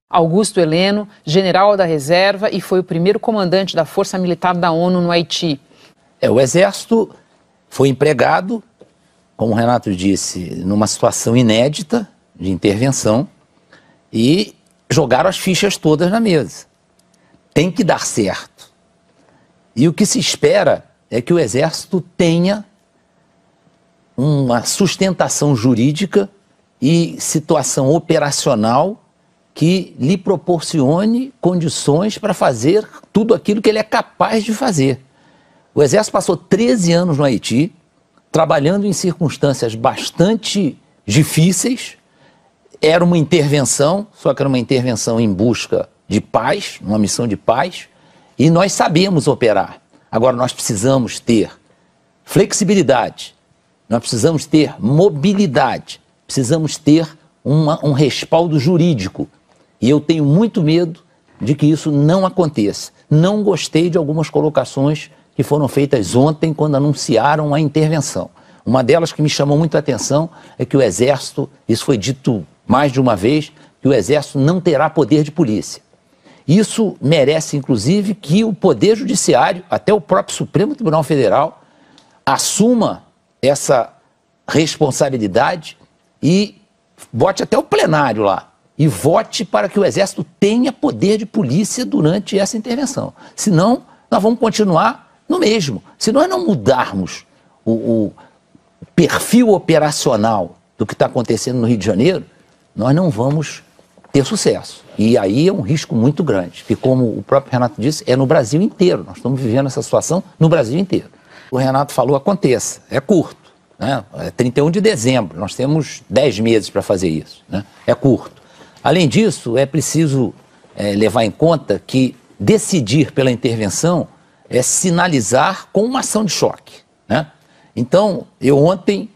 Augusto Heleno, general da reserva e foi o primeiro comandante da Força Militar da ONU no Haiti. O Exército foi empregado, como o Renato disse, numa situação inédita de intervenção e jogaram as fichas todas na mesa. Tem que dar certo. E o que se espera é que o Exército tenha uma sustentação jurídica e situação operacional que lhe proporcione condições para fazer tudo aquilo que ele é capaz de fazer. O Exército passou 13 anos no Haiti, trabalhando em circunstâncias bastante difíceis. Era uma intervenção, só que era uma intervenção em busca de paz, uma missão de paz, e nós sabemos operar. Agora, nós precisamos ter flexibilidade, nós precisamos ter mobilidade, precisamos ter um respaldo jurídico. E eu tenho muito medo de que isso não aconteça. Não gostei de algumas colocações que foram feitas ontem quando anunciaram a intervenção. Uma delas que me chamou muito a atenção é que o Exército, isso foi dito mais de uma vez, que o Exército não terá poder de polícia. Isso merece, inclusive, que o Poder Judiciário, até o próprio Supremo Tribunal Federal, assuma essa responsabilidade e bote até o plenário lá e vote para que o Exército tenha poder de polícia durante essa intervenção. Senão, nós vamos continuar no mesmo. Se nós não mudarmos o perfil operacional do que está acontecendo no Rio de Janeiro, nós não vamos ter sucesso. E aí é um risco muito grande, que, como o próprio Renato disse, é no Brasil inteiro. Nós estamos vivendo essa situação no Brasil inteiro. O Renato falou, aconteça, é curto, né? É 31 de dezembro, nós temos 10 meses para fazer isso, né? É curto. Além disso, é preciso levar em conta que decidir pela intervenção é sinalizar com uma ação de choque, né? Então, eu ontem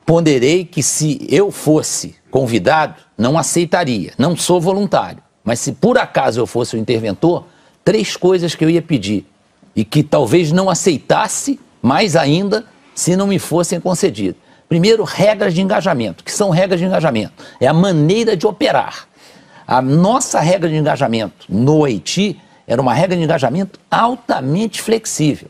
ponderei que se eu fosse convidado, não aceitaria, não sou voluntário, mas se por acaso eu fosse o interventor, 3 coisas que eu ia pedir e que talvez não aceitasse, mais ainda, se não me fossem concedidas. Primeiro, regras de engajamento. O que são regras de engajamento? É a maneira de operar. A nossa regra de engajamento no Haiti era uma regra de engajamento altamente flexível,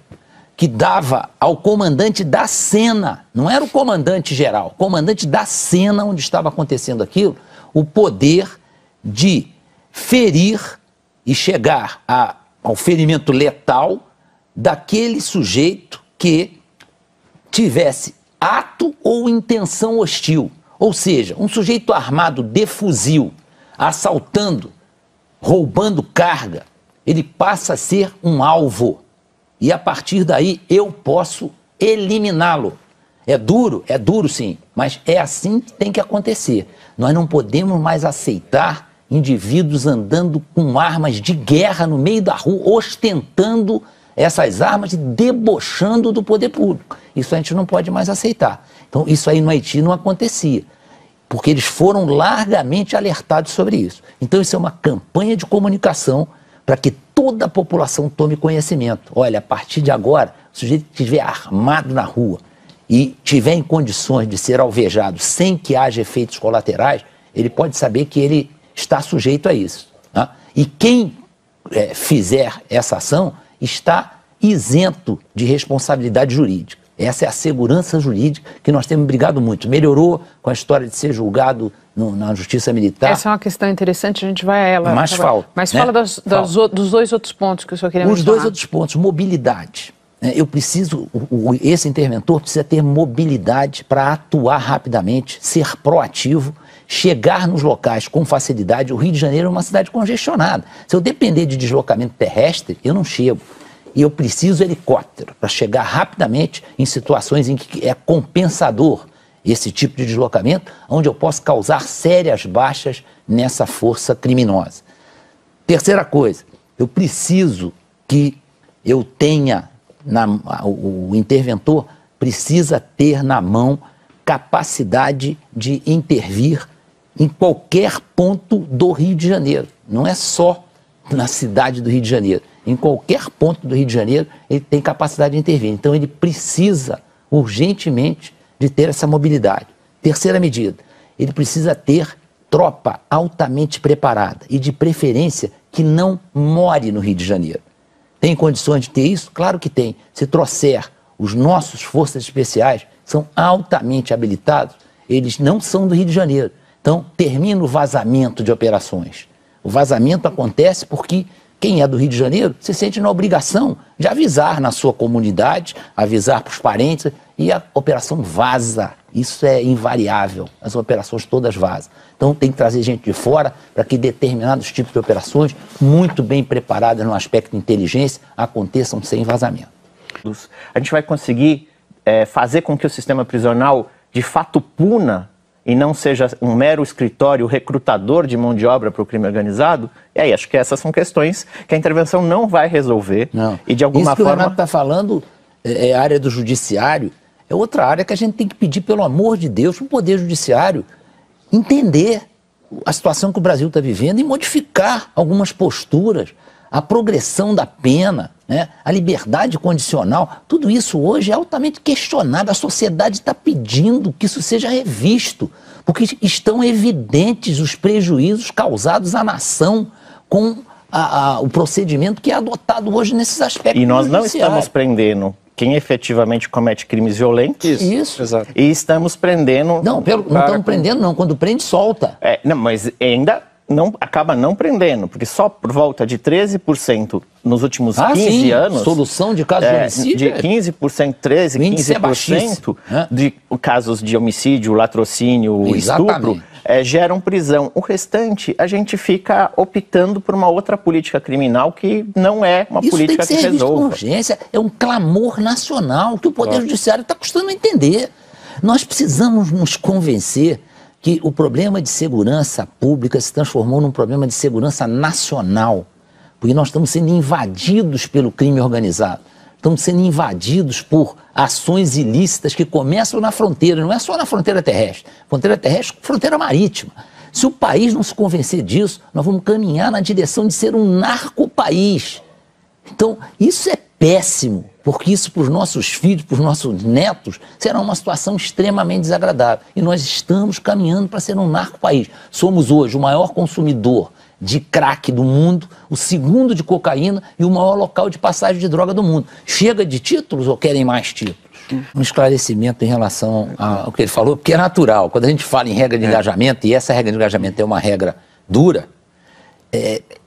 que dava ao comandante da cena, não era o comandante geral, o comandante da cena onde estava acontecendo aquilo, o poder de ferir e chegar ao ferimento letal daquele sujeito que tivesse ato ou intenção hostil. Ou seja, um sujeito armado de fuzil, assaltando, roubando carga, ele passa a ser um alvo. E a partir daí eu posso eliminá-lo. É duro sim, mas é assim que tem que acontecer. Nós não podemos mais aceitar indivíduos andando com armas de guerra no meio da rua, ostentando essas armas e debochando do poder público. Isso a gente não pode mais aceitar. Então, isso aí no Haiti não acontecia, porque eles foram largamente alertados sobre isso. Então, isso é uma campanha de comunicação para que toda a população tome conhecimento. Olha, a partir de agora, o sujeito que estiver armado na rua e tiver em condições de ser alvejado sem que haja efeitos colaterais, ele pode saber que ele está sujeito a isso, né? E quem fizer essa ação está isento de responsabilidade jurídica. Essa é a segurança jurídica que nós temos brigado muito. Melhorou com a história de ser julgado na Justiça Militar. Essa é uma questão interessante, a gente vai a ela. Mas falta. Mas né? fala dos 2 outros pontos que o senhor queria mencionar. Os 2 outros pontos, mobilidade. Eu preciso, esse interventor precisa ter mobilidade para atuar rapidamente, ser proativo, chegar nos locais com facilidade. O Rio de Janeiro é uma cidade congestionada. Se eu depender de deslocamento terrestre, eu não chego. E eu preciso de helicóptero para chegar rapidamente em situações em que é compensador esse tipo de deslocamento, onde eu posso causar sérias baixas nessa força criminosa. Terceira coisa, eu preciso que eu tenha, o interventor precisa ter na mão capacidade de intervir em qualquer ponto do Rio de Janeiro. Não é só na cidade do Rio de Janeiro. Em qualquer ponto do Rio de Janeiro, ele tem capacidade de intervir. Então, ele precisa urgentemente de ter essa mobilidade. Terceira medida, ele precisa ter tropa altamente preparada e, de preferência, que não more no Rio de Janeiro. Tem condições de ter isso? Claro que tem. Se trouxer os nossos forças especiais, são altamente habilitados, eles não são do Rio de Janeiro. Então, termina o vazamento de operações. O vazamento acontece porque quem é do Rio de Janeiro se sente na obrigação de avisar na sua comunidade, avisar para os parentes, e a operação vaza. Isso é invariável. As operações todas vazam. Então tem que trazer gente de fora para que determinados tipos de operações, muito bem preparadas no aspecto de inteligência, aconteçam sem vazamento. A gente vai conseguir fazer com que o sistema prisional de fato puna e não seja um mero escritório recrutador de mão de obra para o crime organizado? E aí, acho que essas são questões que a intervenção não vai resolver. Não. E de alguma Isso que forma... o Renato está falando é a área do judiciário, é outra área que a gente tem que pedir, pelo amor de Deus, para o Poder Judiciário entender a situação que o Brasil está vivendo e modificar algumas posturas, a progressão da pena, né? A liberdade condicional, tudo isso hoje é altamente questionado. A sociedade está pedindo que isso seja revisto, porque estão evidentes os prejuízos causados à nação com o procedimento que é adotado hoje nesses aspectos. E nós não estamos prendendo quem efetivamente comete crimes violentos. Isso. Exato. E estamos prendendo... Não estamos prendendo, não. Quando prende, solta. Não, mas ainda... acaba não prendendo, porque só por volta de 13% nos últimos 15 anos... Solução de casos de homicídio? De 15%, 13%, 15% de casos de homicídio, latrocínio, estupro, geram prisão. O restante, a gente fica optando por uma outra política criminal que não é uma política que resolva. Com urgência. É um clamor nacional que o Poder Judiciário está custando entender. Nós precisamos nos convencer que o problema de segurança pública se transformou num problema de segurança nacional, porque nós estamos sendo invadidos pelo crime organizado, estamos sendo invadidos por ações ilícitas que começam na fronteira, não é só na fronteira terrestre, fronteira marítima. Se o país não se convencer disso, nós vamos caminhar na direção de ser um narcopaís. Então, isso é péssimo, porque isso para os nossos filhos, para os nossos netos, será uma situação extremamente desagradável. E nós estamos caminhando para ser um narco-país. Somos hoje o maior consumidor de crack do mundo, o segundo de cocaína e o maior local de passagem de droga do mundo. Chega de títulos ou querem mais títulos? Um esclarecimento em relação ao que ele falou, porque é natural. Quando a gente fala em regra de engajamento, e essa regra de engajamento é uma regra dura,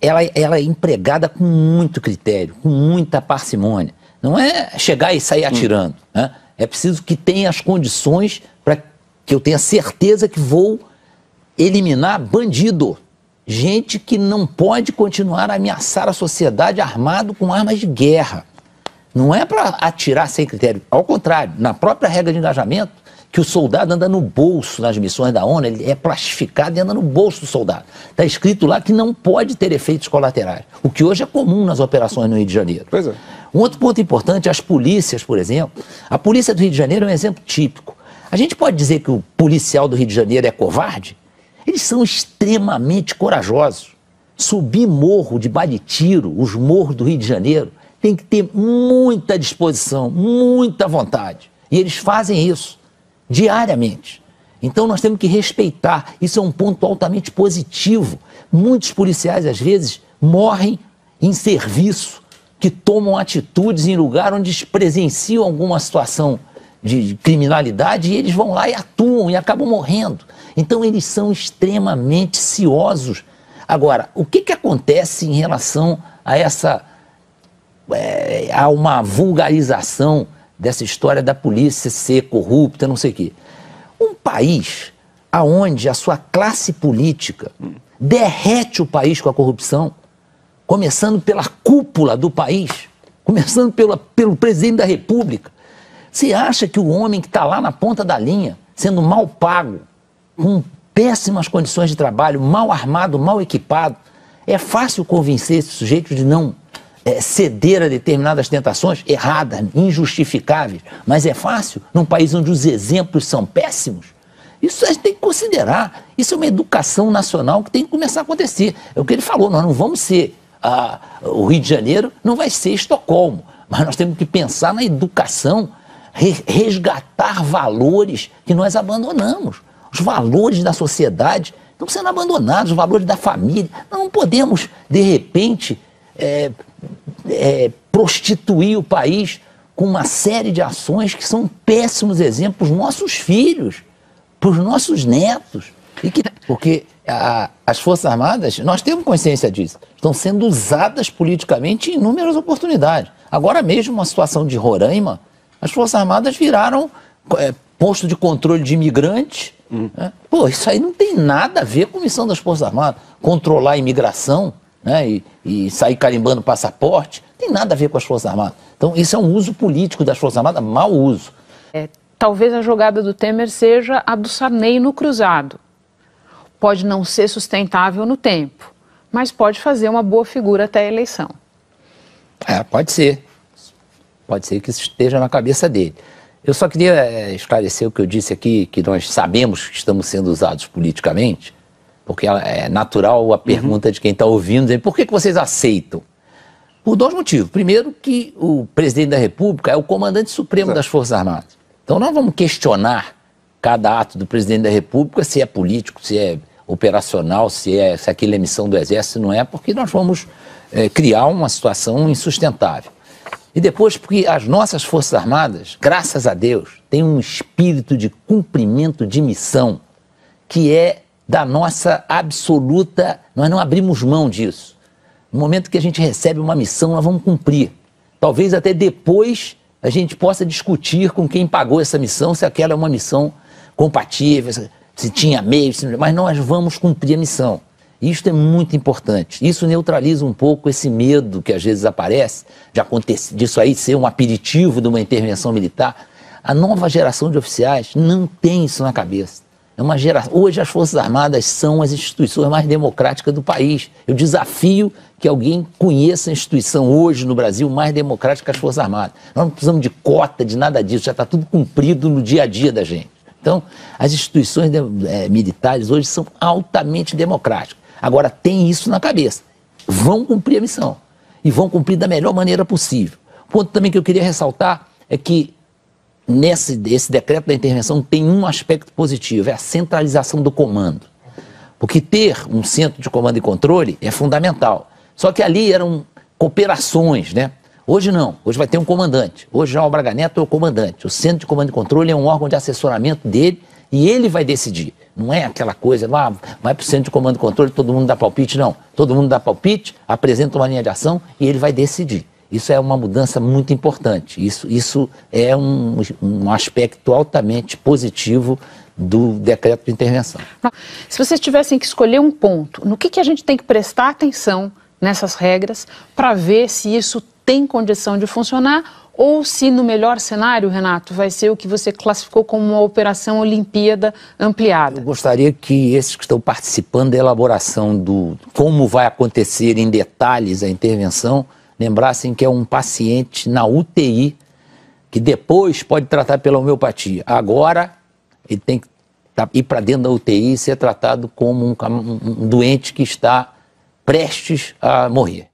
ela é empregada com muito critério, com muita parcimônia. Não é chegar e sair atirando. Né? É preciso que tenha as condições para que eu tenha certeza que vou eliminar bandido. Gente que não pode continuar a ameaçar a sociedade armado com armas de guerra. Não é para atirar sem critério. Ao contrário, na própria regra de engajamento, que o soldado anda no bolso nas missões da ONU, ele é plastificado e anda no bolso do soldado. Está escrito lá que não pode ter efeitos colaterais, o que hoje é comum nas operações no Rio de Janeiro. Pois é. Um outro ponto importante, as polícias, por exemplo. A polícia do Rio de Janeiro é um exemplo típico. A gente pode dizer que o policial do Rio de Janeiro é covarde? Eles são extremamente corajosos. Subir morro de bala de tiro, os morros do Rio de Janeiro, tem que ter muita disposição, muita vontade. E eles fazem isso diariamente. Então nós temos que respeitar. Isso é um ponto altamente positivo. Muitos policiais, às vezes, morrem em serviço, que tomam atitudes em lugar onde presenciam alguma situação de criminalidade e eles vão lá e atuam e acabam morrendo. Então eles são extremamente ciosos. Agora, o que acontece em relação a a uma vulgarização dessa história da polícia ser corrupta, não sei o quê? Um país onde a sua classe política derrete o país com a corrupção, começando pela cúpula do país, começando pelo presidente da República. Você acha que o homem que está lá na ponta da linha, sendo mal pago, com péssimas condições de trabalho, mal armado, mal equipado, é fácil convencer esse sujeito de não ceder a determinadas tentações erradas, injustificáveis, mas é fácil num país onde os exemplos são péssimos? Isso a gente tem que considerar. Isso é uma educação nacional que tem que começar a acontecer. É o que ele falou, nós não vamos ser... o Rio de Janeiro não vai ser Estocolmo, mas nós temos que pensar na educação, resgatar valores que nós abandonamos. Os valores da sociedade estão sendo abandonados, os valores da família. Não podemos, de repente, prostituir o país com uma série de ações que são péssimos exemplos para os nossos filhos, para os nossos netos. Porque as Forças Armadas, nós temos consciência disso, estão sendo usadas politicamente em inúmeras oportunidades. Agora mesmo, uma situação de Roraima, as Forças Armadas viraram posto de controle de imigrantes. Né? Pô, isso aí não tem nada a ver com a missão das Forças Armadas. Controlar a imigração, né? e sair carimbando passaporte, não tem nada a ver com as Forças Armadas. Então, isso é um uso político das Forças Armadas, mau uso. Talvez a jogada do Temer seja a do Sarney no cruzado. Pode não ser sustentável no tempo, mas pode fazer uma boa figura até a eleição. Pode ser. Pode ser que isso esteja na cabeça dele. Eu só queria esclarecer o que eu disse aqui, que nós sabemos que estamos sendo usados politicamente, porque é natural a pergunta de quem está ouvindo, dizer, por que vocês aceitam? Por dois motivos. Primeiro, que o presidente da República é o comandante supremo das Forças Armadas. Então nós vamos questionar cada ato do presidente da República, se é político, se é operacional, se aquilo é missão do Exército, não é, porque nós vamos criar uma situação insustentável. E depois, porque as nossas Forças Armadas, graças a Deus, têm um espírito de cumprimento de missão que é da nossa absoluta... Nós não abrimos mão disso. No momento que a gente recebe uma missão, nós vamos cumprir. Talvez até depois a gente possa discutir com quem pagou essa missão, se aquela é uma missão compatível, se tinha meios, mas nós vamos cumprir a missão. Isto é muito importante. Isso neutraliza um pouco esse medo que às vezes aparece disso aí ser um aperitivo de uma intervenção militar. A nova geração de oficiais não tem isso na cabeça. Hoje as Forças Armadas são as instituições mais democráticas do país. Eu desafio que alguém conheça a instituição hoje no Brasil mais democrática que as Forças Armadas. Nós não precisamos de cota, de nada disso, já está tudo cumprido no dia a dia da gente. Então, as instituições militares hoje são altamente democráticas. Agora, tem isso na cabeça. Vão cumprir a missão. E vão cumprir da melhor maneira possível. O ponto também que eu queria ressaltar é que esse decreto da intervenção tem um aspecto positivo, é a centralização do comando. Porque ter um centro de comando e controle é fundamental. Só que ali eram cooperações, né? Hoje não, hoje vai ter um comandante. Hoje já o Braga Neto é o comandante. O centro de comando e controle é um órgão de assessoramento dele e ele vai decidir. Não é aquela coisa, vai para o centro de comando e controle, todo mundo dá palpite, não. Todo mundo dá palpite, apresenta uma linha de ação e ele vai decidir. Isso é uma mudança muito importante. Isso é um aspecto altamente positivo do decreto de intervenção. Se vocês tivessem que escolher um ponto, no que a gente tem que prestar atenção nessas regras para ver se isso tem condição de funcionar ou se no melhor cenário, Renato, vai ser o que você classificou como uma operação Olimpíada ampliada? Eu gostaria que esses que estão participando da elaboração do como vai acontecer em detalhes a intervenção, lembrassem que é um paciente na UTI que depois pode tratar pela homeopatia. Agora ele tem que ir para dentro da UTI e ser tratado como um doente que está prestes a morrer.